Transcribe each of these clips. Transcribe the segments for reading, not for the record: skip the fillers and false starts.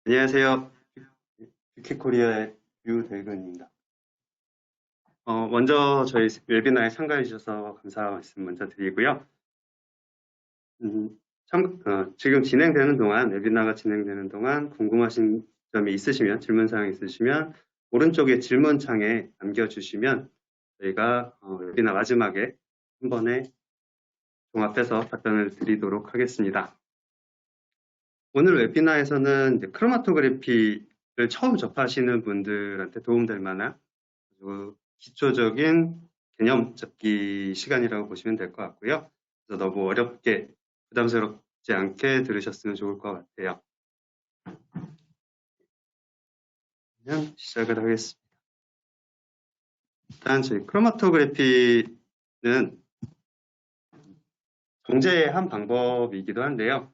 안녕하세요. 뷰티코리아의 류대근입니다. 먼저 저희 웨비나에 참가해 주셔서 감사 말씀 먼저 드리고요. 지금 진행되는 동안, 웨비나가 진행되는 동안 궁금하신 점이 있으시면, 질문사항이 있으시면 오른쪽에 질문창에 남겨주시면 저희가 웨비나 마지막에 한 번에 종합해서 답변을 드리도록 하겠습니다. 오늘 웨비나에서는 이제 크로마토그래피를 처음 접하시는 분들한테 도움될 만한 기초적인 개념 잡기 시간이라고 보시면 될 것 같고요. 그래서 너무 어렵게 부담스럽지 않게 들으셨으면 좋을 것 같아요. 그냥 시작을 하겠습니다. 일단 저희 크로마토그래피는 정제의 한 방법이기도 한데요.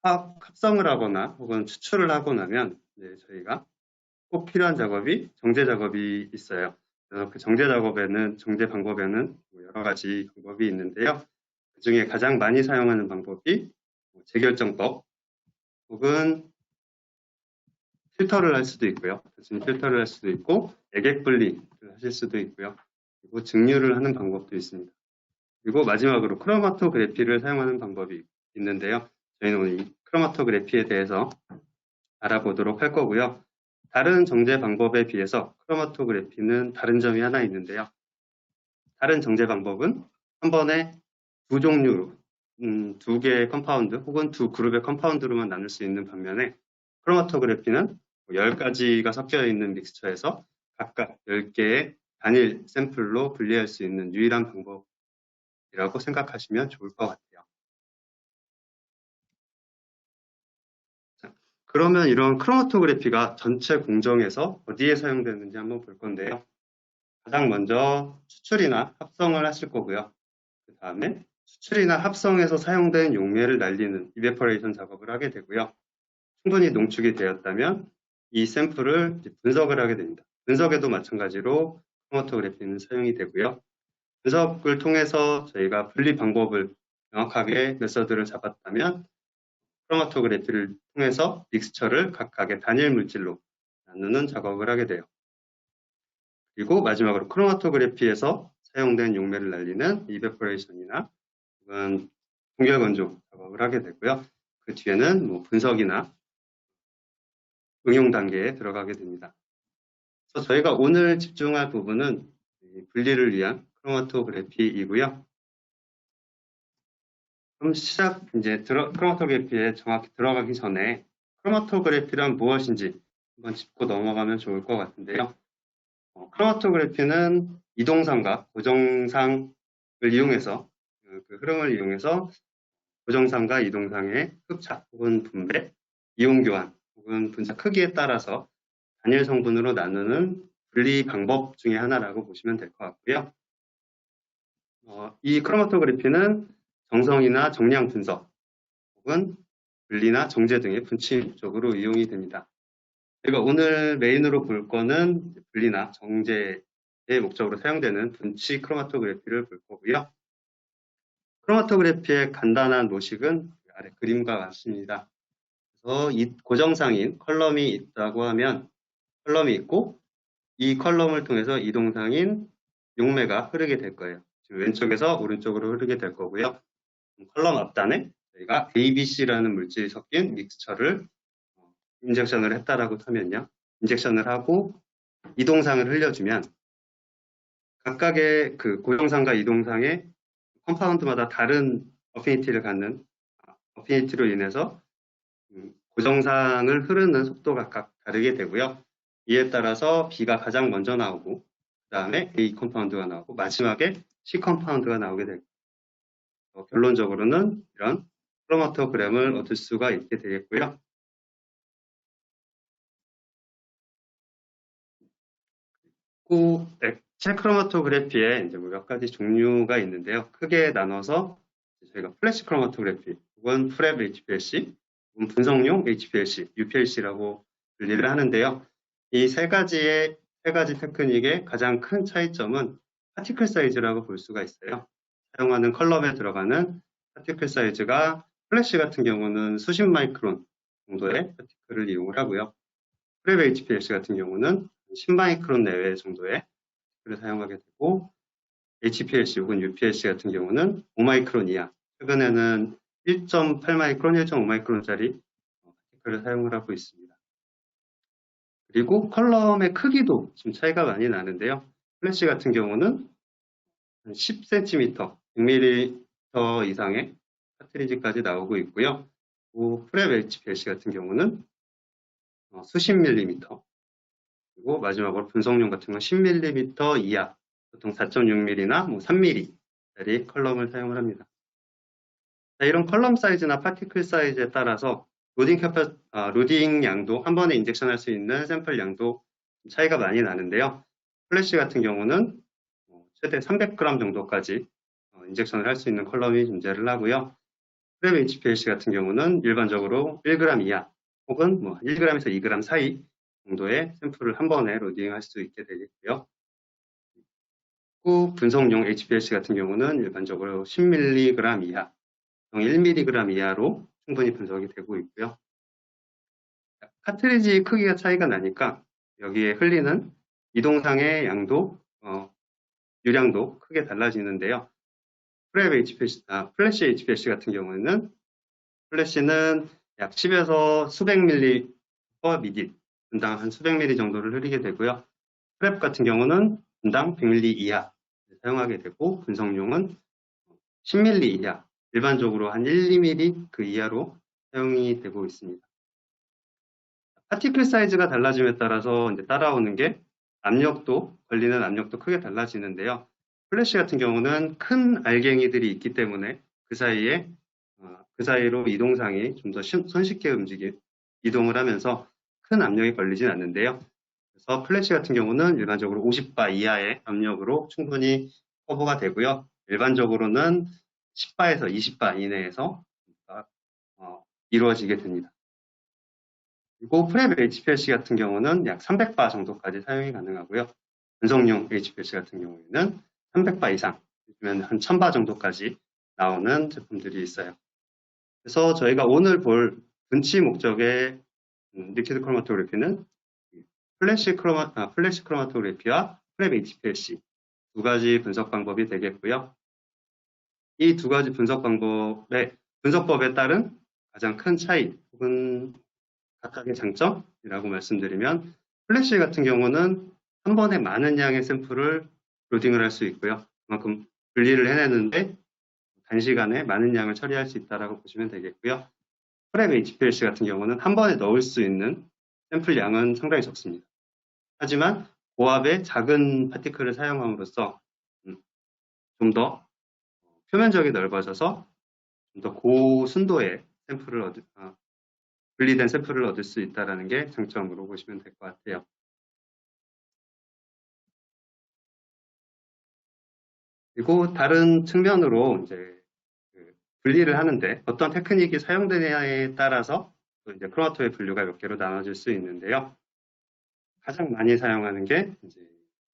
화학 합성을 하거나 혹은 추출을 하고 나면 저희가 꼭 필요한 작업이 정제 작업이 있어요. 그래서 그 정제 작업에는, 정제 방법에는 여러 가지 방법이 있는데요. 그 중에 가장 많이 사용하는 방법이 재결정법 혹은 필터를 할 수도 있고요. 단순히 필터를 할 수도 있고 액액 분리를 하실 수도 있고요. 그리고 증류를 하는 방법도 있습니다. 그리고 마지막으로 크로마토그래피를 사용하는 방법이 있는데요. 저희는 오늘 이 크로마토그래피에 대해서 알아보도록 할 거고요. 다른 정제 방법에 비해서 크로마토그래피는 다른 점이 하나 있는데요. 다른 정제 방법은 한 번에 두 종류로, 두 개의 컴파운드 혹은 두 그룹의 컴파운드로만 나눌 수 있는 반면에 크로마토그래피는 10가지가 섞여 있는 믹스처에서 각각 10개의 단일 샘플로 분리할 수 있는 유일한 방법이라고 생각하시면 좋을 것 같아요. 자, 그러면 이런 크로마토그래피가 전체 공정에서 어디에 사용되는지 한번 볼 건데요. 가장 먼저 추출이나 합성을 하실 거고요. 그 다음에 추출이나 합성에서 사용된 용매를 날리는 이베퍼레이션 작업을 하게 되고요. 충분히 농축이 되었다면 이 샘플을 분석을 하게 됩니다. 분석에도 마찬가지로 크로마토그래피는 사용이 되고요. 분석을 통해서 저희가 분리 방법을 명확하게 메서드를 잡았다면 크로마토그래피를 통해서 믹스처를 각각의 단일 물질로 나누는 작업을 하게 돼요. 그리고 마지막으로 크로마토그래피에서 사용된 용매를 날리는 이베퍼레이션이나 혹은 동결 건조 작업을 하게 되고요. 그 뒤에는 뭐 분석이나 응용 단계에 들어가게 됩니다. 그래서 저희가 오늘 집중할 부분은 분리를 위한 크로마토그래피이고요. 그럼 크로마토그래피에 정확히 들어가기 전에 크로마토그래피란 무엇인지 한번 짚고 넘어가면 좋을 것 같은데요. 크로마토그래피는 이동상과 고정상을 이용해서 그 흐름을 이용해서 고정상과 이동상의 흡착 혹은 분배, 이온 교환 혹은 분자 크기에 따라서 단일 성분으로 나누는 분리 방법 중에 하나라고 보시면 될 것 같고요. 이 크로마토그래피는 정성이나 정량 분석 혹은 분리나 정제 등의 분치 목적으로 이용이 됩니다. 제가 오늘 메인으로 볼 거는 분리나 정제의 목적으로 사용되는 분치 크로마토그래피를 볼 거고요. 크로마토그래피의 간단한 로식은 아래 그림과 같습니다. 그래서 이 고정상인 컬럼이 있다고 하면 컬럼이 있고 이 컬럼을 통해서 이동상인 용매가 흐르게 될 거예요. 지금 왼쪽에서 오른쪽으로 흐르게 될 거고요. 컬럼 앞단에 저희가 ABC라는 물질이 섞인 믹스처를 인젝션을 했다라고 하면요. 인젝션을 하고 이동상을 흘려주면 각각의 그 고정상과 이동상의 컴파운드마다 다른 어피니티를 갖는 어피니티로 인해서 고정상을 흐르는 속도가 각각 다르게 되고요. 이에 따라서 B가 가장 먼저 나오고 그 다음에 A 컴파운드가 나오고 마지막에 C 컴파운드가 나오게 됩니다. 결론적으로는 이런 크로마토그램을 얻을 수가 있게 되겠고요. 액체 크로마토그래피에 이제 몇 가지 종류가 있는데요. 크게 나눠서 저희가 플래시 크로마토그래피 혹은 프랩 HPLC, 혹은 분석용 HPLC, UPLC라고 분리를 하는데요. 이 세 가지 테크닉의 가장 큰 차이점은 파티클 사이즈라고 볼 수가 있어요. 사용하는 컬럼에 들어가는 파티클 사이즈가 플래시 같은 경우는 수십 마이크론 정도의 파티클을 이용을 하고요. 프랩 HPLC 같은 경우는 10마이크론 내외 정도의 파티클을 사용하게 되고, HPLC 혹은 UPLC 같은 경우는 5마이크론 이하, 최근에는 1.8마이크론, 1.5마이크론짜리 파티클을 사용을 하고 있습니다. 그리고 컬럼의 크기도 좀 차이가 많이 나는데요. 플래시 같은 경우는 10cm, 100mm 이상의 카트리지까지 나오고 있고요. 프랩 HPLC 같은 경우는 수십 밀리미터, 그리고 마지막으로 분석용 같은 건 10mm 이하, 보통 4.6mm나 3mm짜리 컬럼을 사용을 합니다. 자, 이런 컬럼 사이즈나 파티클 사이즈에 따라서 로딩 양도, 한 번에 인젝션할 수 있는 샘플 양도 차이가 많이 나는데요. 플래시 같은 경우는 최대 300g 정도까지 인젝션을 할 수 있는 컬럼이 존재를 하고요. 프랩 HPLC 같은 경우는 일반적으로 1g 이하 혹은 1g에서 2g 사이 정도의 샘플을 한 번에 로딩할 수 있게 되겠고요. 후 분석용 HPLC 같은 경우는 일반적으로 10mg 이하, 1mg 이하로 충분히 분석이 되고 있고요. 카트리지 크기가 차이가 나니까 여기에 흘리는 이동상의 양도, 유량도 크게 달라지는데요. 플래시 HPLC 같은 경우는 플래시는 약 10에서 수백 밀리 퍼 미디, 분당 한 수백 밀리 정도를 흐리게 되고요. 프랩 같은 경우는 분당 100밀리 이하 사용하게 되고, 분석용은 10밀리 이하, 일반적으로 한 1, 2mm 그 이하로 사용이 되고 있습니다. 파티클 사이즈가 달라짐에 따라서 이제 따라오는 게 걸리는 압력도 크게 달라지는데요. 플래시 같은 경우는 큰 알갱이들이 있기 때문에 그 사이로 이동상이 좀 더 손쉽게 이동을 하면서 큰 압력이 걸리진 않는데요. 그래서 플래시 같은 경우는 일반적으로 50바 이하의 압력으로 충분히 커버가 되고요. 일반적으로는 10바에서 20바 이내에서 이루어지게 됩니다. 그리고 프랩 HPLC 같은 경우는 약 300바 정도까지 사용이 가능하고요. 분석용 HPLC 같은 경우에는 300바 이상, 요즘에는 한 1000바 정도까지 나오는 제품들이 있어요. 그래서 저희가 오늘 볼 분치 목적의 리퀴드 크로마토그래피는 플래시 크로마토그래피와 프랩 HPLC 두 가지 분석 방법이 되겠고요. 이 두 가지 분석법에 따른 가장 큰 차이 혹은 각각의 장점이라고 말씀드리면, 플래시 같은 경우는 한 번에 많은 양의 샘플을 로딩을 할 수 있고요. 그만큼 분리를 해내는데 단시간에 많은 양을 처리할 수 있다고 보시면 되겠고요. 프랩 HPLC 같은 경우는 한 번에 넣을 수 있는 샘플 양은 상당히 적습니다. 하지만 고압의 작은 파티클을 사용함으로써 좀 더 표면적이 넓어져서 좀 더 고순도의 분리된 샘플을 얻을 수 있다는 게 장점으로 보시면 될 것 같아요. 그리고 다른 측면으로 이제 분리를 하는데 어떤 테크닉이 사용되냐에 따라서 또 이제 크로마토의 분류가 몇 개로 나눠질 수 있는데요. 가장 많이 사용하는 게 이제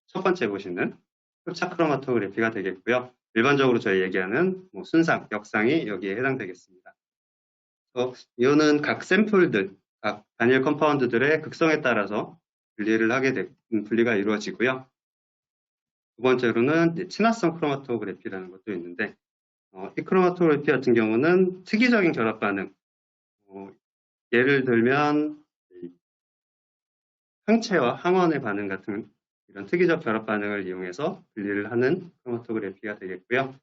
첫 번째 보시는 흡착 크로마토그래피가 되겠고요. 일반적으로 저희 얘기하는 순상, 역상이 여기에 해당되겠습니다. 이거는 각 샘플들, 각 단일 컴파운드들의 극성에 따라서 분리가 이루어지고요. 두 번째로는 친화성 크로마토그래피라는 것도 있는데, 이 크로마토그래피 같은 경우는 특이적인 결합 반응, 예를 들면 항체와 항원의 반응 같은 이런 특이적 결합 반응을 이용해서 분리를 하는 크로마토그래피가 되겠고요.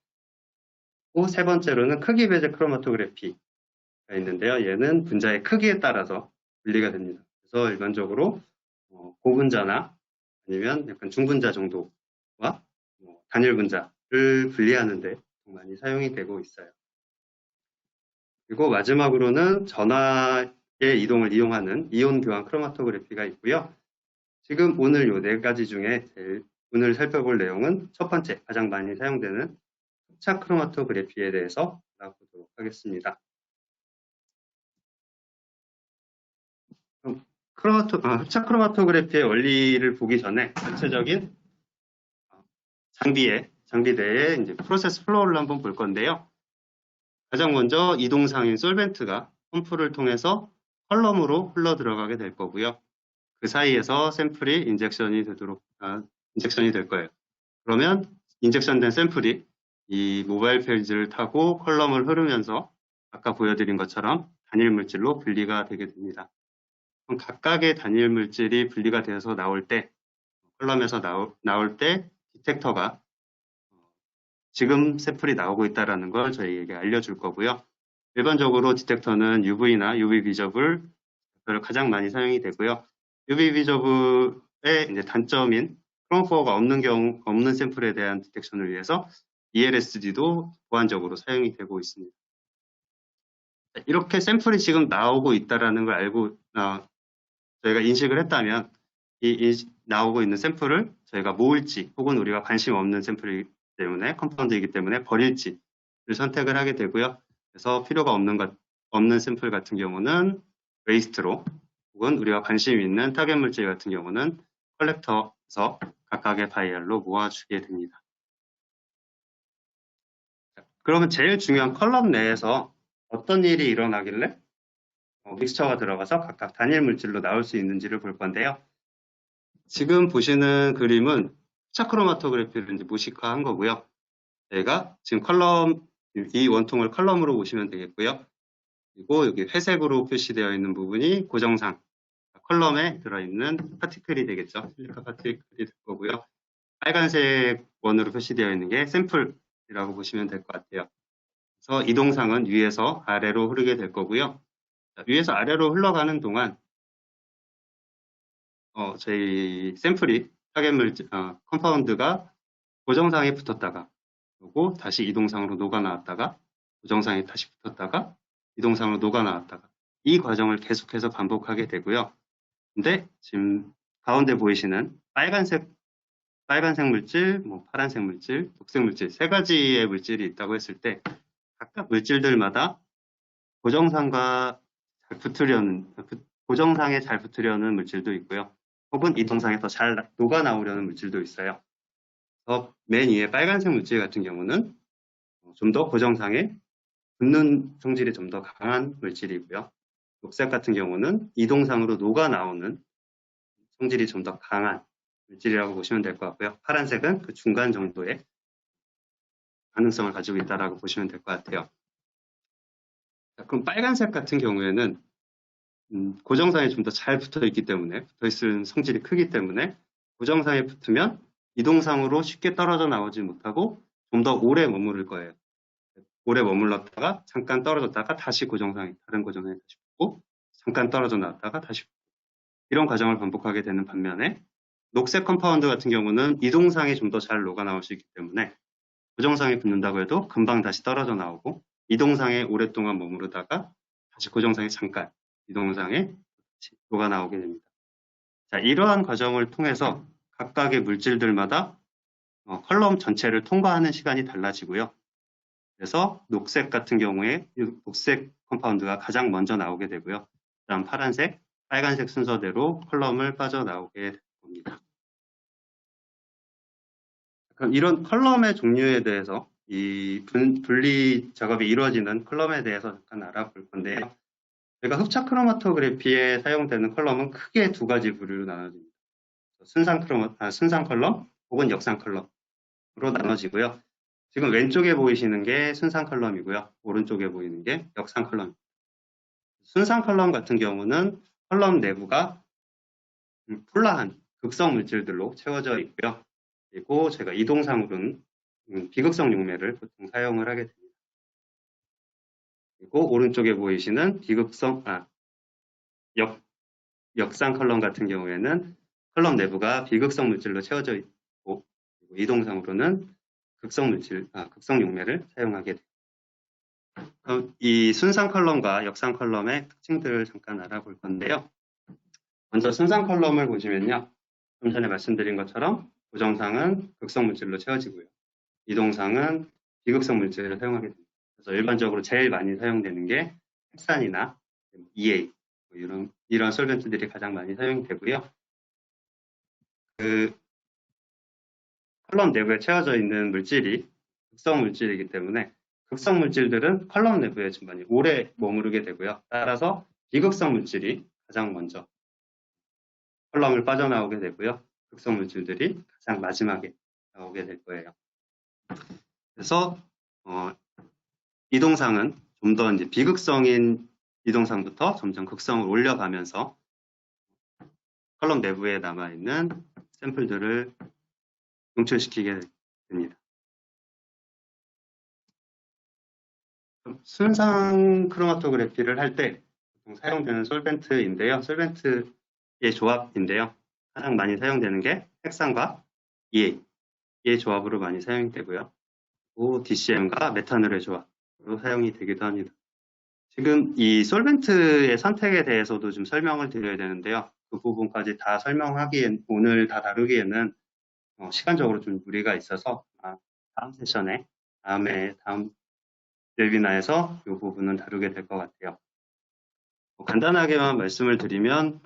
또 세 번째로는 크기 배제 크로마토그래피가 있는데요. 얘는 분자의 크기에 따라서 분리가 됩니다. 그래서 일반적으로 고분자나 아니면 약간 중분자 정도와 단일 분자를 분리하는 데 많이 사용이 되고 있어요. 그리고 마지막으로는 전하의 이동을 이용하는 이온 교환 크로마토그래피가 있고요. 지금 오늘 이 네 가지 중에 오늘 살펴볼 내용은 첫 번째 가장 많이 사용되는 흡착 크로마토그래피에 대해서 알아보도록 하겠습니다. 흡착 크로마토그래피의 원리를 보기 전에 전체적인 장비 내의 이제 프로세스 플로우를 한번 볼 건데요. 가장 먼저 이동상인 솔벤트가 펌프를 통해서 컬럼으로 흘러 들어가게 될 거고요. 그 사이에서 샘플이 인젝션이 될 거예요. 그러면 인젝션된 샘플이 이 모바일 페이지를 타고 컬럼을 흐르면서 아까 보여드린 것처럼 단일 물질로 분리가 되게 됩니다. 그럼 각각의 단일 물질이 분리가 되어서 나올 때, 컬럼에서 나올 때 디텍터가 지금 샘플이 나오고 있다는 걸 저희에게 알려줄 거고요. 일반적으로 디텍터는 UV나 UV 비저블 가장 많이 사용이 되고요. UV 비저블의 이제 단점인 크롬포어가 없는 샘플에 대한 디텍션을 위해서 ELSD도 보완적으로 사용이 되고 있습니다. 이렇게 샘플이 지금 나오고 있다는 걸 알고 저희가 인식을 했다면 나오고 있는 샘플을 저희가 모을지 혹은 우리가 관심 없는 샘플이기 때문에 컴파운드이기 때문에 버릴지를 선택을 하게 되고요. 그래서 필요가 없는 샘플 같은 경우는 웨이스트로 혹은 우리가 관심 있는 타겟 물질 같은 경우는 컬렉터에서 각각의 바이알로 모아주게 됩니다. 그러면 제일 중요한 컬럼 내에서 어떤 일이 일어나길래 믹스처가 들어가서 각각 단일 물질로 나올 수 있는지를 볼 건데요. 지금 보시는 그림은 흡착크로마토그래피를 이제 무식화한 거고요. 저희가 지금 이 원통을 컬럼으로 보시면 되겠고요. 그리고 여기 회색으로 표시되어 있는 부분이 고정상 컬럼에 들어있는 파티클이 되겠죠. 실리카 파티클이 될 거고요. 빨간색 원으로 표시되어 있는 게 샘플이라고 보시면 될 것 같아요. 그래서 이동상은 위에서 아래로 흐르게 될 거고요. 위에서 아래로 흘러가는 동안 저희 샘플이 타겟 물질, 컴파운드가 고정상에 붙었다가 그리고 다시 이동상으로 녹아 나왔다가 고정상에 다시 붙었다가 이동상으로 녹아 나왔다가 이 과정을 계속해서 반복하게 되고요. 근데 지금 가운데 보이시는 빨간색 물질, 파란색 물질, 녹색 물질 세 가지의 물질이 있다고 했을 때 각각 물질들마다 고정상에 잘 붙으려는 물질도 있고요. 혹은 이동상에 더 잘 녹아 나오려는 물질도 있어요. 맨 위에 빨간색 물질 같은 경우는 좀 더 고정상에 붙는 성질이 좀 더 강한 물질이고요. 녹색 같은 경우는 이동상으로 녹아 나오는 성질이 좀 더 강한 물질이라고 보시면 될 것 같고요. 파란색은 그 중간 정도의 가능성을 가지고 있다고 보시면 될 것 같아요. 자, 그럼 빨간색 같은 경우에는 고정상에 좀 더 잘 붙어 있기 때문에 붙어있을 성질이 크기 때문에 고정상에 붙으면 이동상으로 쉽게 떨어져 나오지 못하고 좀 더 오래 머무를 거예요. 오래 머물렀다가 잠깐 떨어졌다가 다시 다른 고정상에 다시 붙고 잠깐 떨어져 나왔다가 다시 붙고 이런 과정을 반복하게 되는 반면에 녹색 컴파운드 같은 경우는 이동상에 좀 더 잘 녹아 나올 수 있기 때문에 고정상에 붙는다고 해도 금방 다시 떨어져 나오고 이동상에 오랫동안 머무르다가 다시 고정상에 잠깐 이동상에 녹아 나오게 됩니다. 자, 이러한 과정을 통해서 각각의 물질들마다 컬럼 전체를 통과하는 시간이 달라지고요. 그래서 녹색 같은 경우에 녹색 컴파운드가 가장 먼저 나오게 되고요. 그다음 파란색, 빨간색 순서대로 컬럼을 빠져나오게 됩니다. 그럼 이런 컬럼의 종류에 대해서 이 분리 작업이 이루어지는 컬럼에 대해서 잠깐 알아볼 건데요. 저희가 흡착 크로마토그래피에 사용되는 컬럼은 크게 두 가지 부류로 나눠집니다. 순상 컬럼 혹은 역상 컬럼으로 나눠지고요. 지금 왼쪽에 보이시는 게 순상 컬럼이고요. 오른쪽에 보이는 게 역상 컬럼입니다. 순상 컬럼 같은 경우는 컬럼 내부가 폴라한 극성 물질들로 채워져 있고요. 그리고 제가 이동상으로는 비극성 용매를 보통 사용을 하게 됩니다. 그리고 오른쪽에 보이시는 역상 컬럼 같은 경우에는 컬럼 내부가 비극성 물질로 채워져 있고 그리고 이동상으로는 극성 용매를 사용하게 됩니다. 그럼 이 순상 컬럼과 역상 컬럼의 특징들을 잠깐 알아볼 건데요. 먼저 순상 컬럼을 보시면요. 좀 전에 말씀드린 것처럼 고정상은 극성 물질로 채워지고요. 이동상은 비극성 물질을 사용하게 됩니다. 그래서 일반적으로 제일 많이 사용되는 게 헥산이나 EA 이런 솔벤트들이 가장 많이 사용이 되고요. 그 컬럼 내부에 채워져 있는 물질이 극성 물질이기 때문에 극성 물질들은 컬럼 내부에 좀 많이 오래 머무르게 되고요. 따라서 비극성 물질이 가장 먼저 컬럼을 빠져나오게 되고요. 극성 물질들이 가장 마지막에 나오게 될 거예요. 그래서 이 동상은 좀 더 이제 비극성인 이 동상부터 점점 극성을 올려가면서 컬럼 내부에 남아있는 샘플들을 용출시키게 됩니다. 순상 크로마토그래피를 할 때 보통 사용되는 솔벤트인데요. 솔벤트의 조합인데요. 가장 많이 사용되는 게 핵산과 EA의 조합으로 많이 사용되고요. 또 DCM과 메탄올의 조합으로 사용이 되기도 합니다. 지금 이 솔벤트의 선택에 대해서도 좀 설명을 드려야 되는데요. 그 부분까지 다 설명하기엔, 오늘 다 다루기에는 시간적으로 좀 무리가 있어서 다음 세션에, 다음 웨비나에서 이 부분은 다루게 될 것 같아요. 간단하게만 말씀을 드리면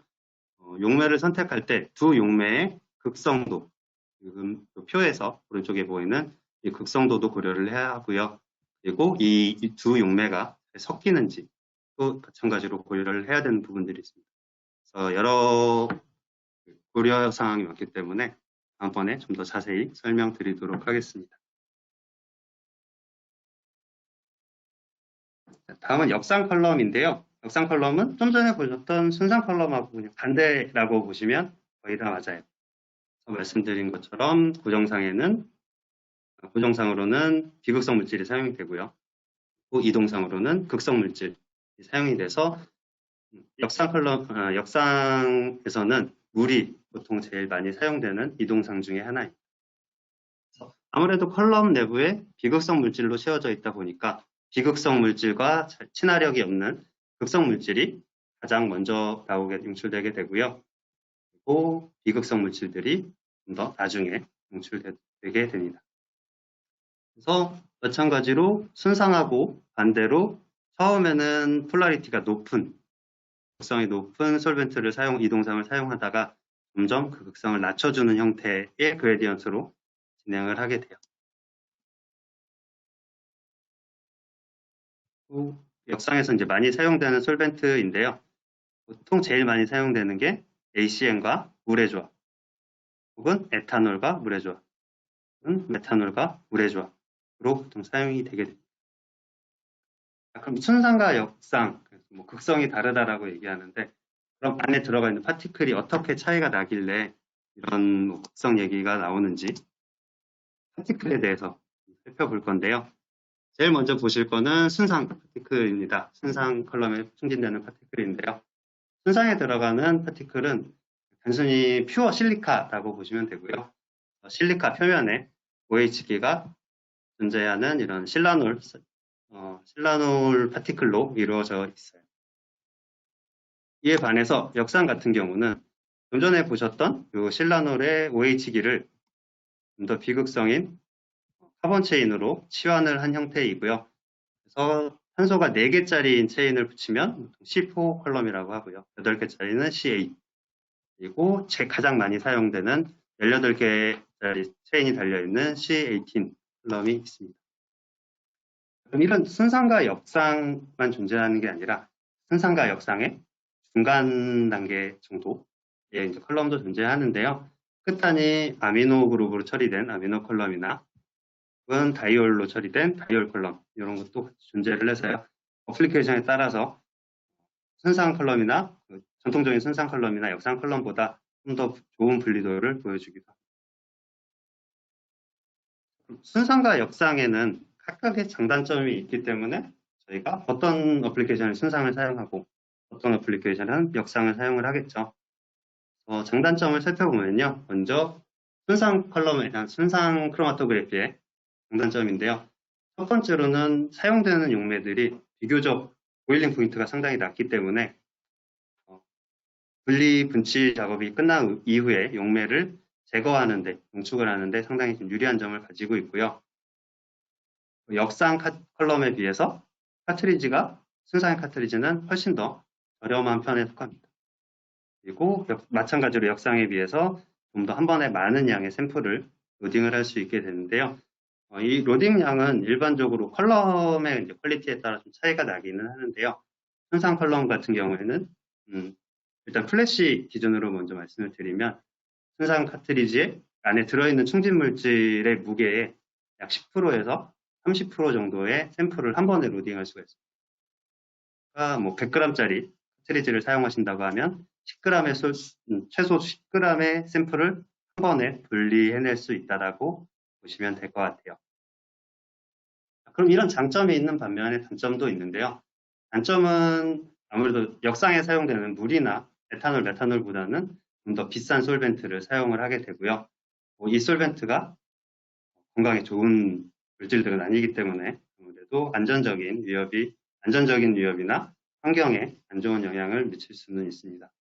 용매를 선택할 때 두 용매의 극성도, 지금 표에서 오른쪽에 보이는 이 극성도도 고려를 해야 하고요. 그리고 이 두 용매가 섞이는지 또 마찬가지로 고려를 해야 되는 부분들이 있습니다. 그래서 여러 고려 사항이 많기 때문에 다음번에 좀 더 자세히 설명드리도록 하겠습니다. 다음은 역상 컬럼인데요. 역상 컬럼은 좀 전에 보셨던 순상 컬럼하고 그냥 반대라고 보시면 거의 다 맞아요. 말씀드린 것처럼 고정상으로는 비극성 물질이 사용이 되고요. 또 이동상으로는 극성 물질이 사용이 돼서 역상에서는 물이 보통 제일 많이 사용되는 이동상 중에 하나입니다. 아무래도 컬럼 내부에 비극성 물질로 채워져 있다 보니까 비극성 물질과 친화력이 없는 극성 물질이 가장 먼저 용출되게 되고요. 그리고 비극성 물질들이 좀 더 나중에 용출되게 됩니다. 그래서 마찬가지로 순상하고 반대로 처음에는 폴라리티가 높은, 극성이 높은 솔벤트를 이동상을 사용하다가 점점 그 극성을 낮춰주는 형태의 그레디언트로 진행을 하게 돼요. 역상에서 이제 많이 사용되는 솔벤트인데요. 보통 제일 많이 사용되는 게 ACN과 물의 조합, 혹은 에탄올과 물의 조합, 혹은 메탄올과 물의 조합으로 보통 사용이 되게 됩니다. 그럼 순상과 역상, 뭐 극성이 다르다라고 얘기하는데, 그럼 안에 들어가 있는 파티클이 어떻게 차이가 나길래 이런 뭐 극성 얘기가 나오는지 파티클에 대해서 살펴볼 건데요. 제일 먼저 보실 거는 순상 파티클입니다. 순상 컬럼에 충진되는 파티클인데요. 순상에 들어가는 파티클은 단순히 퓨어 실리카라고 보시면 되고요. 실리카 표면에 OH기가 존재하는 이런 실라놀 파티클로 이루어져 있어요. 이에 반해서 역상 같은 경우는 좀 전에 보셨던 이 실라놀의 OH기를 좀 더 비극성인 카본 체인으로 치환을 한 형태이고요. 그래서 탄소가 4개짜리인 체인을 붙이면 C4 컬럼이라고 하고요. 8개짜리는 C8. 그리고 가장 많이 사용되는 18개짜리 체인이 달려있는 C18 컬럼이 있습니다. 그럼 이런 순상과 역상만 존재하는 게 아니라 순상과 역상의 중간 단계 정도의 이제 컬럼도 존재하는데요. 끝단이 아미노 그룹으로 처리된 아미노 컬럼이나 혹은 다이올로 처리된 다이올 컬럼 이런 것도 존재를 해서요. 어플리케이션에 따라서 순상 컬럼이나 전통적인 순상 컬럼이나 역상 컬럼보다 좀 더 좋은 분리도를 보여주기도 합니다. 순상과 역상에는 각각의 장단점이 있기 때문에 저희가 어떤 어플리케이션을 순상을 사용하고 어떤 어플리케이션은 역상을 사용을 하겠죠. 장단점을 살펴보면요. 먼저 순상 컬럼에 대한 순상 크로마토그래피의 장단점인데요. 첫 번째로는 사용되는 용매들이 비교적 보일링 포인트가 상당히 낮기 때문에 분리 분칠 작업이 끝난 이후에 용매를 제거하는데, 농축을 하는데 상당히 좀 유리한 점을 가지고 있고요. 역상 컬럼에 비해서 순상 카트리지는 훨씬 더 저렴한 편에 속합니다. 그리고 마찬가지로 역상에 비해서 좀 더 한 번에 많은 양의 샘플을 로딩을 할 수 있게 되는데요. 이 로딩 양은 일반적으로 컬럼의 이제 퀄리티에 따라 좀 차이가 나기는 하는데요. 순상 컬럼 같은 경우에는 일단 플래시 기준으로 먼저 말씀을 드리면 순상 카트리지 안에 들어있는 충진 물질의 무게의 약 10%에서 30% 정도의 샘플을 한 번에 로딩할 수가 있습니다. 그러니까 뭐 100g짜리 카트리지를 사용하신다고 하면 10g의 최소 10g의 샘플을 한 번에 분리해낼 수 있다라고 보시면 될 것 같아요. 그럼 이런 장점이 있는 반면에 단점도 있는데요. 단점은 아무래도 역상에 사용되는 물이나 에탄올, 메탄올보다는 좀 더 비싼 솔벤트를 사용을 하게 되고요. 이 솔벤트가 건강에 좋은 물질들은 아니기 때문에 아무래도 안전적인 위협이나 환경에 안 좋은 영향을 미칠 수는 있습니다.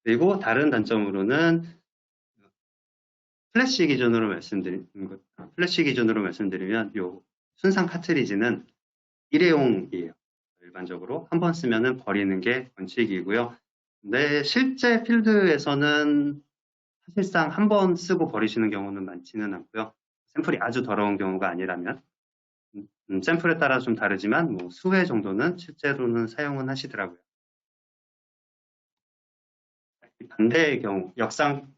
그리고 다른 단점으로는 플래시 기준으로 말씀드리면 요 순상 카트리지는 일회용이에요. 일반적으로 한 번 쓰면은 버리는 게 원칙이고요. 근데 실제 필드에서는 사실상 한 번 쓰고 버리시는 경우는 많지는 않고요. 샘플이 아주 더러운 경우가 아니라면 샘플에 따라 좀 다르지만 뭐 수회 정도는 실제로는 사용은 하시더라고요. 반대의 경우 역상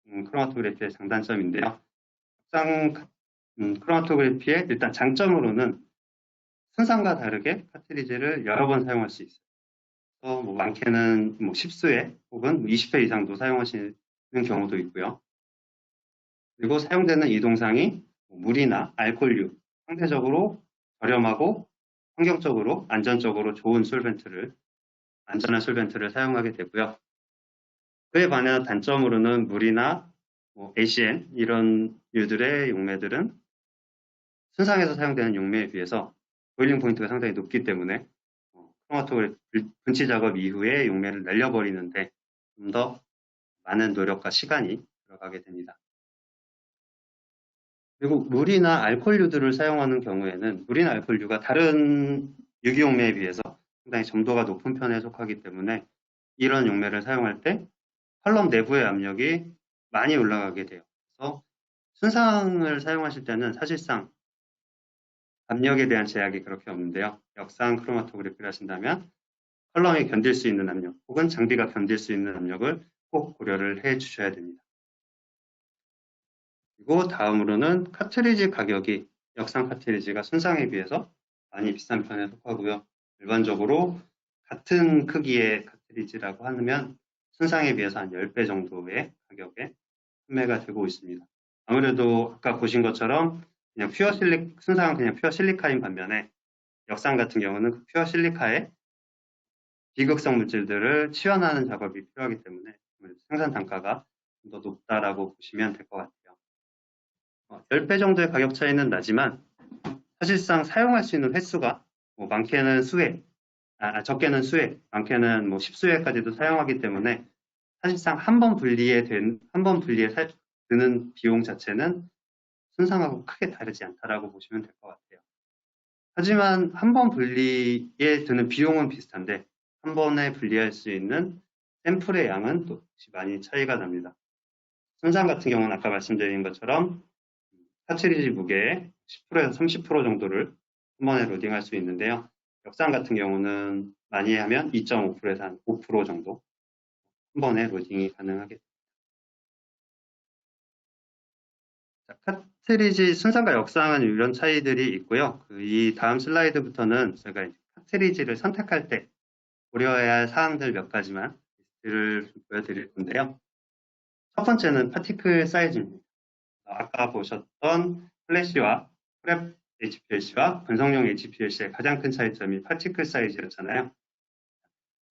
크로마토그래피의 장단점인데요. 역상 크로마토그래피의 일단 장점으로는 순상과 다르게 카트리지를 여러 번 사용할 수 있어요. 뭐 많게는 뭐 10수회 혹은 20회 이상도 사용하시는 경우도 있고요. 그리고 사용되는 이 동상이 물이나 알코올류, 상대적으로 저렴하고 환경적으로 안전적으로 좋은 안전한 솔벤트를 사용하게 되고요. 그에 반해 단점으로는 물이나 뭐 ACN 이런 류들의 용매들은 순상에서 사용되는 용매에 비해서 보일링 포인트가 상당히 높기 때문에 크로마토그래피 분치 작업 이후에 용매를 날려버리는데 좀 더 많은 노력과 시간이 들어가게 됩니다. 그리고 물이나 알코올류들을 사용하는 경우에는 물이나 알코올류가 다른 유기용매에 비해서 상당히 점도가 높은 편에 속하기 때문에 이런 용매를 사용할 때 컬럼 내부의 압력이 많이 올라가게 돼요. 그래서 순상을 사용하실 때는 사실상 압력에 대한 제약이 그렇게 없는데요. 역상 크로마토그래피를 하신다면 컬럼이 견딜 수 있는 압력 혹은 장비가 견딜 수 있는 압력을 꼭 고려를 해 주셔야 됩니다. 그리고 다음으로는 카트리지 가격이 역상 카트리지가 순상에 비해서 많이 비싼 편에 속하고요. 일반적으로 같은 크기의 카트리지라고 하면 순상에 비해서 한 10배 정도의 가격에 판매가 되고 있습니다. 아무래도 아까 보신 것처럼 그냥 순상은 그냥 퓨어 실리카인 반면에 역상 같은 경우는 그 퓨어 실리카의 비극성 물질들을 치환하는 작업이 필요하기 때문에 생산 단가가 좀 더 높다라고 보시면 될 것 같아요. 10배 정도의 가격 차이는 나지만 사실상 사용할 수 있는 횟수가 뭐 많게는 적게는 수회, 많게는 뭐 10수회까지도 사용하기 때문에 사실상 한 번 분리에 드는 비용 자체는 순상하고 크게 다르지 않다라고 보시면 될 것 같아요. 하지만 한 번 분리에 드는 비용은 비슷한데 한 번에 분리할 수 있는 샘플의 양은 또 역시 많이 차이가 납니다. 순상 같은 경우는 아까 말씀드린 것처럼 카트리지 무게의 10%에서 30% 정도를 한 번에 로딩할 수 있는데요. 역상 같은 경우는 많이 하면 2.5%에서 한 5% 정도 한 번에 로딩이 가능하게 됩니다. 카트리지 순상과 역상은 이런 차이들이 있고요. 이 다음 슬라이드부터는 제가 카트리지를 선택할 때 고려해야 할 사항들 몇 가지만 리스트를 보여드릴 건데요. 첫 번째는 파티클 사이즈입니다. 아까 보셨던 플래시와 프랩 HPLC와 분석용 HPLC의 가장 큰 차이점이 파티클 사이즈였잖아요.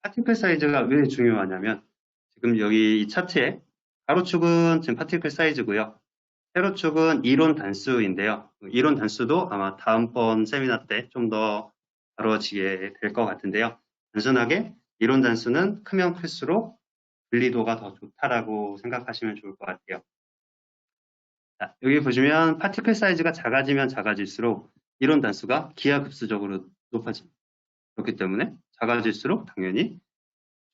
파티클 사이즈가 왜 중요하냐면 지금 여기 이 차트에 가로축은 지금 파티클 사이즈고요. 세로축은 이론 단수인데요. 이론 단수도 아마 다음번 세미나 때 좀 더 다뤄지게 될 것 같은데요. 단순하게 이론 단수는 크면 클수록 분리도가 더 좋다라고 생각하시면 좋을 것 같아요. 자, 여기 보시면 파티클 사이즈가 작아지면 작아질수록 이론 단수가 기하급수적으로 높아집니다. 그렇기 때문에 작아질수록 당연히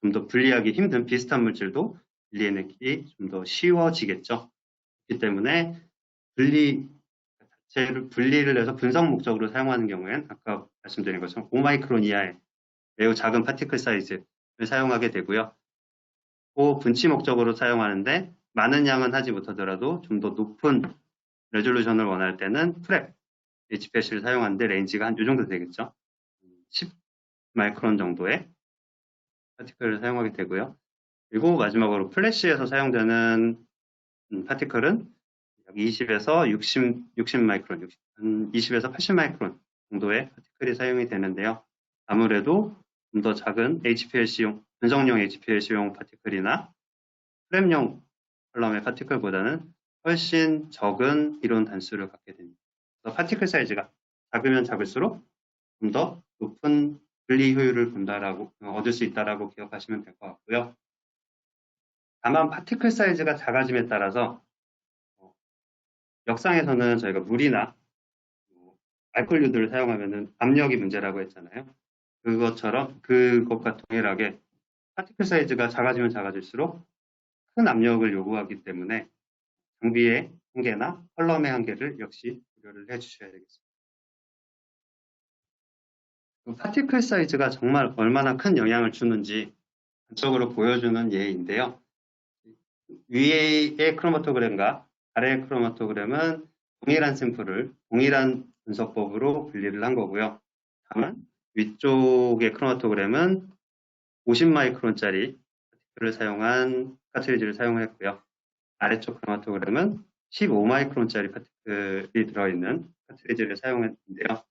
좀 더 분리하기 힘든 비슷한 물질도 분리해내기 좀 더 쉬워지겠죠. 그렇기 때문에 분리를 해서 분석 목적으로 사용하는 경우에는 아까 말씀드린 것처럼 5마이크론 이하의 매우 작은 파티클 사이즈를 사용하게 되고요. 또 분치 목적으로 사용하는데 많은 양은 하지 못하더라도 좀 더 높은 레졸루션을 원할 때는 프랩 HPLC를 사용하는데 레인지가 한 이 정도 되겠죠. 10 마이크론 정도의 파티클을 사용하게 되고요. 그리고 마지막으로 플래시에서 사용되는 파티클은 약 20에서 60 마이크론, 20에서 80 마이크론 정도의 파티클이 사용이 되는데요. 아무래도 좀 더 작은 HPLC용, 분석용 HPLC용 파티클이나 프렘용 컬럼의 파티클보다는 훨씬 적은 이론 단수를 갖게 됩니다. 그래서 파티클 사이즈가 작으면 작을수록 좀 더 높은 분리 효율을 얻을 수 있다라고 기억하시면 될 것 같고요. 다만 파티클 사이즈가 작아짐에 따라서 역상에서는 저희가 물이나 알코올류들을 사용하면 압력이 문제라고 했잖아요. 그것과 동일하게 파티클 사이즈가 작아지면 작아질수록 큰 압력을 요구하기 때문에 장비의 한계나 컬럼의 한계를 역시 고려를 해주셔야 되겠습니다. 파티클 사이즈가 정말 얼마나 큰 영향을 주는지 단적으로 보여주는 예인데요. 위의 크로마토그램과 아래의 크로마토그램은 동일한 샘플을 동일한 분석법으로 분리를 한 거고요. 다만 위쪽의 크로마토그램은 50 마이크론짜리 카트리지를 사용했고요. 아래쪽 크로마토그램은 15 마이크론짜리 파티클이 들어있는 카트리지를 사용했는데요.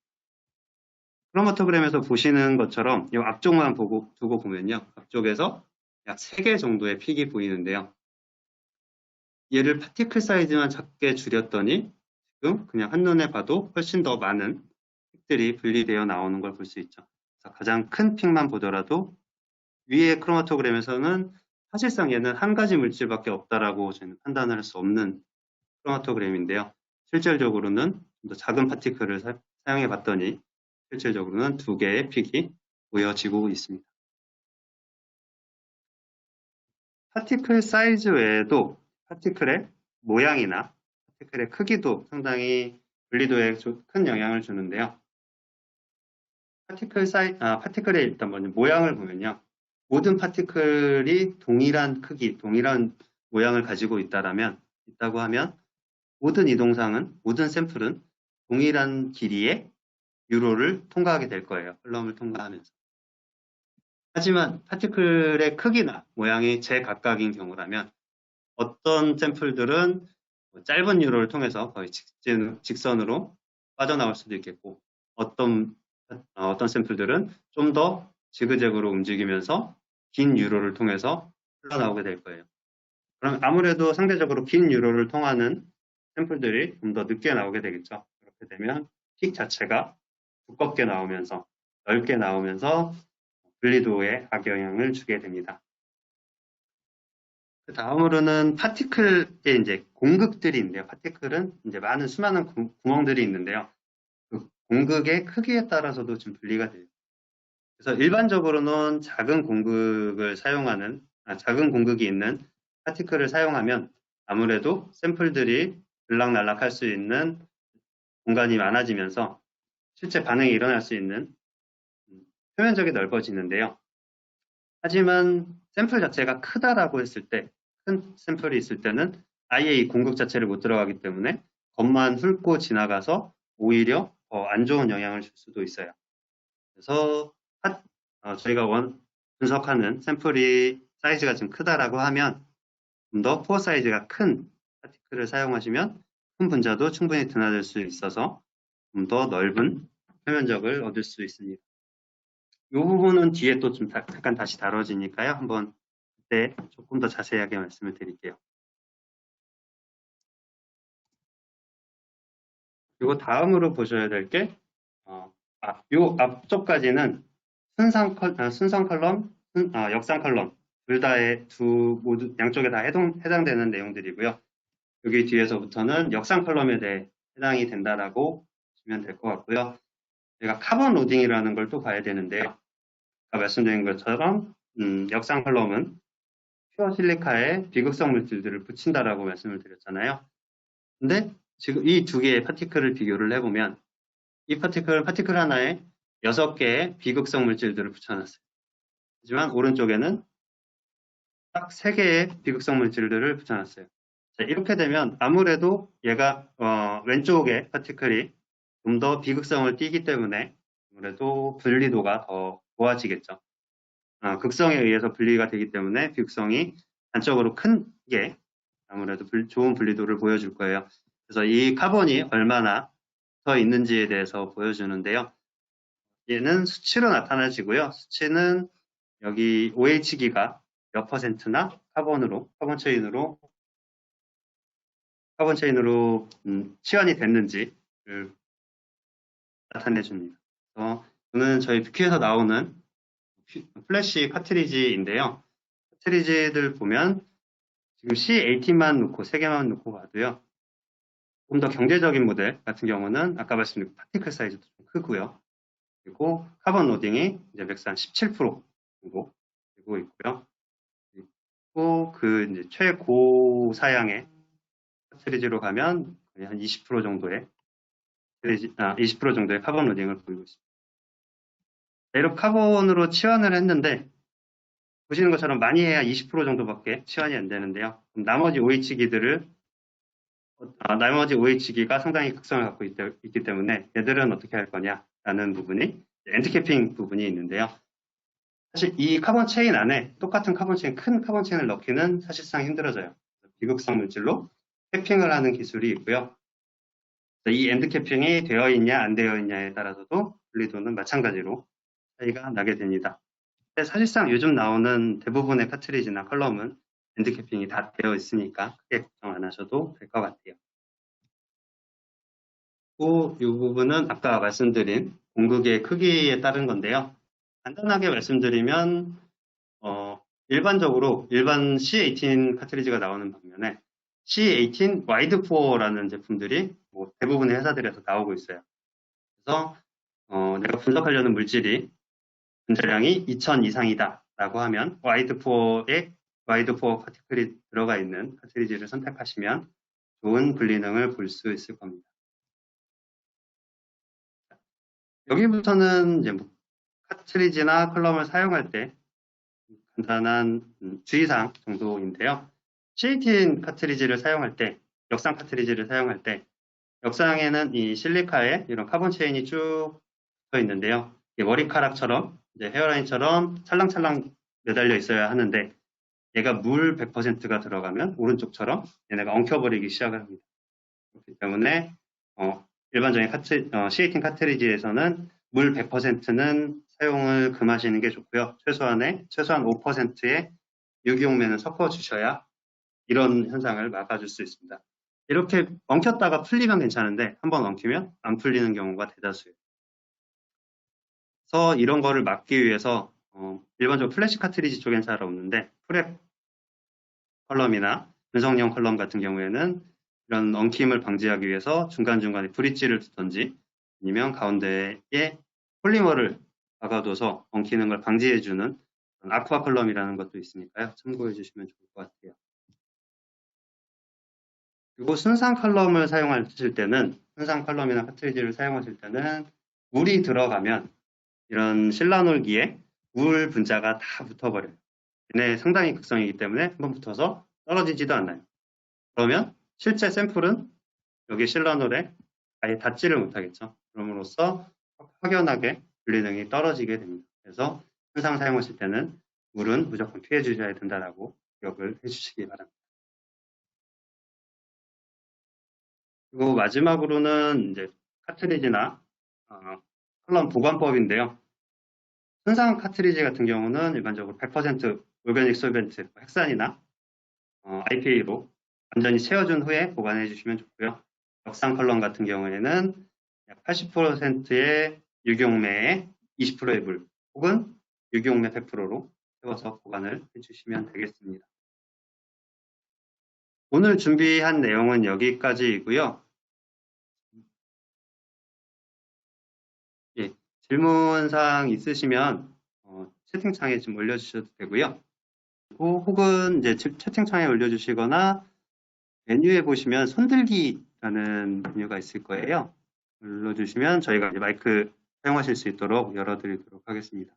크로마토그램에서 보시는 것처럼 이 앞쪽만 두고 보면요. 앞쪽에서 약 3개 정도의 픽이 보이는데요. 얘를 파티클 사이즈만 작게 줄였더니 지금 그냥 한눈에 봐도 훨씬 더 많은 픽들이 분리되어 나오는 걸 볼 수 있죠. 그래서 가장 큰 픽만 보더라도 위의 크로마토그램에서는 사실상 얘는 한 가지 물질밖에 없다라고 저희는 판단을 할 수 없는 크로마토그램인데요. 실질적으로는 좀 더 작은 파티클을 사용해 봤더니 실질적으로는 2개의 픽이 보여지고 있습니다. 파티클 사이즈 외에도 파티클의 모양이나 파티클의 크기도 상당히 분리도에 큰 영향을 주는데요. 파티클의 일단 먼저 모양을 보면요. 모든 파티클이 동일한 크기, 동일한 모양을 가지고 있다고 하면 모든 샘플은 동일한 길이의 유로를 통과하게 될 거예요. 컬럼을 통과하면서. 하지만 파티클의 크기나 모양이 제각각인 경우라면 어떤 샘플들은 짧은 유로를 통해서 거의 직선으로 빠져나올 수도 있겠고 어떤 샘플들은 좀 더 지그재그로 움직이면서 긴 유로를 통해서 흘러나오게 될 거예요. 그럼 아무래도 상대적으로 긴 유로를 통하는 샘플들이 좀 더 늦게 나오게 되겠죠. 그렇게 되면 픽 자체가 두껍게 나오면서 넓게 나오면서 분리도에 악영향을 주게 됩니다. 다음으로는 파티클의 이제 공극들이 있는데요. 파티클은 이제 수많은 구멍들이 있는데요. 그 공극의 크기에 따라서도 좀 분리가 돼요. 그래서 일반적으로는 작은 공극이 있는 파티클을 사용하면 아무래도 샘플들이 들락날락할 수 있는 공간이 많아지면서 실제 반응이 일어날 수 있는 표면적이 넓어지는데요. 하지만 샘플 자체가 크다라고 했을 때, 큰 샘플이 있을 때는 아예 이 공극 자체를 못 들어가기 때문에 겉만 훑고 지나가서 오히려 더 안 좋은 영향을 줄 수도 있어요. 그래서 저희가 분석하는 샘플이 사이즈가 좀 크다라고 하면 좀 더 포어 사이즈가 큰 파티클을 사용하시면 큰 분자도 충분히 드나들 수 있어서 좀 더 넓은 표면적을 얻을 수 있습니다. 이 부분은 뒤에 또 좀 잠깐 다시 다뤄지니까요. 한번 그때 조금 더 자세하게 말씀을 드릴게요. 그리고 다음으로 보셔야 될 게, 요 앞쪽까지는 순상 컬럼, 역상 컬럼, 모두 양쪽에 다 해당되는 내용들이고요. 여기 뒤에서부터는 역상 컬럼에 대해 해당이 된다라고 보시면 될 것 같고요. 저희가 카본 로딩이라는 걸 또 봐야 되는데요. 아까 말씀드린 것처럼 역상 컬럼은 퓨어 실리카에 비극성 물질들을 붙인다라고 말씀을 드렸잖아요. 근데 지금 이 두 개의 파티클을 비교를 해보면 이 파티클 하나에 6개의 비극성 물질들을 붙여놨어요. 하지만 오른쪽에는 딱 3개의 비극성 물질들을 붙여놨어요. 자, 이렇게 되면 아무래도 얘가 왼쪽의 파티클이 좀 더 비극성을 띠기 때문에 아무래도 분리도가 더 좋아지겠죠. 극성에 의해서 분리가 되기 때문에 비극성이 단적으로 큰 게 아무래도 좋은 분리도를 보여줄 거예요. 그래서 이 카본이 얼마나 더 있는지에 대해서 보여주는데요. 얘는 수치로 나타나지고요. 수치는 여기 OH기가 몇 퍼센트나 카본 체인으로 치환이 됐는지를 나타내 줍니다. 그래서 이거는 저희 뷰큐에서 나오는 플래시 카트리지인데요. 카트리지들 보면 지금 C18만 놓고 3개만 놓고 봐도요. 좀 더 경제적인 모델 같은 경우는 아까 말씀드린 파티클 사이즈도 좀 크고요. 그리고 카본 로딩이 이제 맥스 한 17% 정도 되고 있고요. 그리고 그 이제 최고 사양의 카트리지로 가면 거의 한 20% 정도의 20% 정도의 카본 로딩을 보이고 있습니다. 이렇게 카본으로 치환을 했는데 보시는 것처럼 많이 해야 20% 정도밖에 치환이 안 되는데요. 나머지 OH기가 상당히 극성을 갖고 있기 때문에 얘들은 어떻게 할 거냐라는 부분이 엔드캐핑 부분이 있는데요. 사실 이 카본 체인 안에 똑같은 큰 카본 체인을 넣기는 사실상 힘들어져요. 비극성 물질로 캐핑을 하는 기술이 있고요. 이 엔드캐핑이 되어 있냐 안 되어 있냐에 따라서도 분리도는 마찬가지로 차이가 나게 됩니다. 사실상 요즘 나오는 대부분의 카트리지나 컬럼은 엔드캐핑이 다 되어 있으니까 크게 걱정 안 하셔도 될 것 같아요. 또 이 부분은 아까 말씀드린 공극의 크기에 따른 건데요. 간단하게 말씀드리면 일반적으로 일반 C18 카트리지가 나오는 반면에 C18 와이드4라는 제품들이 대부분의 회사들에서 나오고 있어요. 그래서 내가 분석하려는 물질이 분자량이 2000 이상이다 라고 하면 와이드4 파티클이 들어가 있는 카트리지를 선택하시면 좋은 분리능을 볼 수 있을 겁니다. 여기부터는 이제 카트리지나 컬럼을 사용할 때 간단한 주의사항 정도인데요. C18 카트리지를 사용할 때, 역상 카트리지를 사용할 때, 역상에는 이 실리카에 이런 카본 체인이 쭉 붙어 있는데요. 머리카락처럼, 이제 헤어라인처럼 찰랑찰랑 매달려 있어야 하는데, 얘가 물 100%가 들어가면 오른쪽처럼 얘네가 엉켜버리기 시작을 합니다. 그렇기 때문에, 일반적인 C18 카트리지에서는 물 100%는 사용을 금하시는 게 좋고요. 최소한 5%의 유기용매는 섞어주셔야 이런 현상을 막아줄 수 있습니다. 이렇게 엉켰다가 풀리면 괜찮은데 한번 엉키면 안 풀리는 경우가 대다수예요. 그래서 이런 거를 막기 위해서 일반적으로 플래시 카트리지 쪽엔 잘 없는데 프랩 컬럼이나 분석용 컬럼 같은 경우에는 이런 엉킴을 방지하기 위해서 중간중간에 브릿지를 두든지 아니면 가운데에 폴리머를 박아둬서 엉키는 걸 방지해주는 아쿠아 컬럼이라는 것도 있으니까요. 참고해 주시면 좋을 것 같아요. 그리고 순상 컬럼을 사용하실 때는, 순상 컬럼이나 카트리지를 사용하실 때는 물이 들어가면 이런 실라놀기에 물 분자가 다 붙어버려요. 얘네 상당히 극성이기 때문에 한번 붙어서 떨어지지도 않아요. 그러면 실제 샘플은 여기 실라놀에 아예 닿지를 못하겠죠. 그럼으로써 확연하게 분리능이 떨어지게 됩니다. 그래서 순상 사용하실 때는 물은 무조건 피해 주셔야 된다라고 기억을 해주시기 바랍니다. 그리고 마지막으로는 이제 카트리지나 컬럼 보관법인데요. 순상 카트리지 같은 경우는 일반적으로 100% 오르가닉 솔벤트, 핵산이나 IPA로 완전히 채워준 후에 보관해 주시면 좋고요. 역상 컬럼 같은 경우에는 약 80%의 유기용매에 20%의 물 혹은 유기용매 100%로 채워서 보관을 해주시면 되겠습니다. 오늘 준비한 내용은 여기까지이고요. 예, 질문사항 있으시면 채팅창에 좀 올려주셔도 되고요. 혹은 이제 채팅창에 올려주시거나 메뉴에 보시면 손들기라는 메뉴가 있을 거예요. 눌러주시면 저희가 이제 마이크 사용하실 수 있도록 열어드리도록 하겠습니다.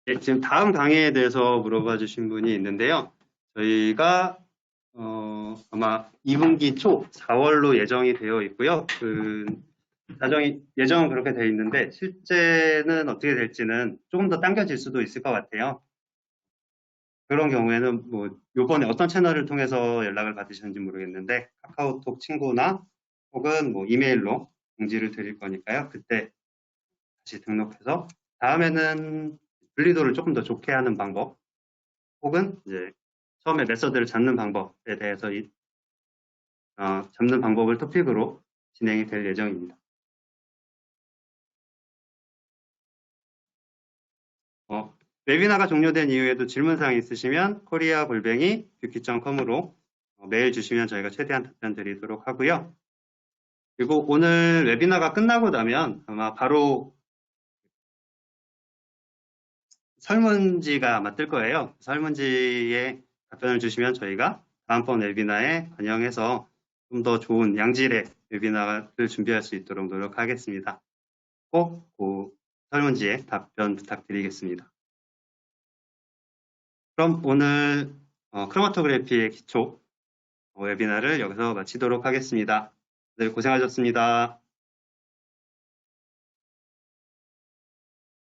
네, 지금 다음 강의에 대해서 물어봐 주신 분이 있는데요. 저희가 아마 2분기 초 4월로 예정이 되어 있고요. 예정은 그렇게 되어 있는데 실제는 어떻게 될지는 조금 더 당겨질 수도 있을 것 같아요. 그런 경우에는 뭐 요번에 어떤 채널을 통해서 연락을 받으셨는지 모르겠는데 카카오톡 친구나 혹은 뭐 이메일로 공지를 드릴 거니까요. 그때 다시 등록해서 다음에는 분리도를 조금 더 좋게 하는 방법 혹은 이제 처음에 메서드를 잡는 방법에 대해서 잡는 방법을 토픽으로 진행이 될 예정입니다. 웨비나가 종료된 이후에도 질문사항 있으시면 korea@뷰키.com으로 메일 주시면 저희가 최대한 답변 드리도록 하고요. 그리고 오늘 웨비나가 끝나고 나면 아마 바로 설문지가 아마 뜰 거예요. 설문지에 답변을 주시면 저희가 다음번 웨비나에 반영해서 좀 더 좋은 양질의 웨비나를 준비할 수 있도록 노력하겠습니다. 꼭 그 설문지에 답변 부탁드리겠습니다. 그럼 오늘 크로마토그래피의 기초 웨비나를 여기서 마치도록 하겠습니다. 네, 고생하셨습니다.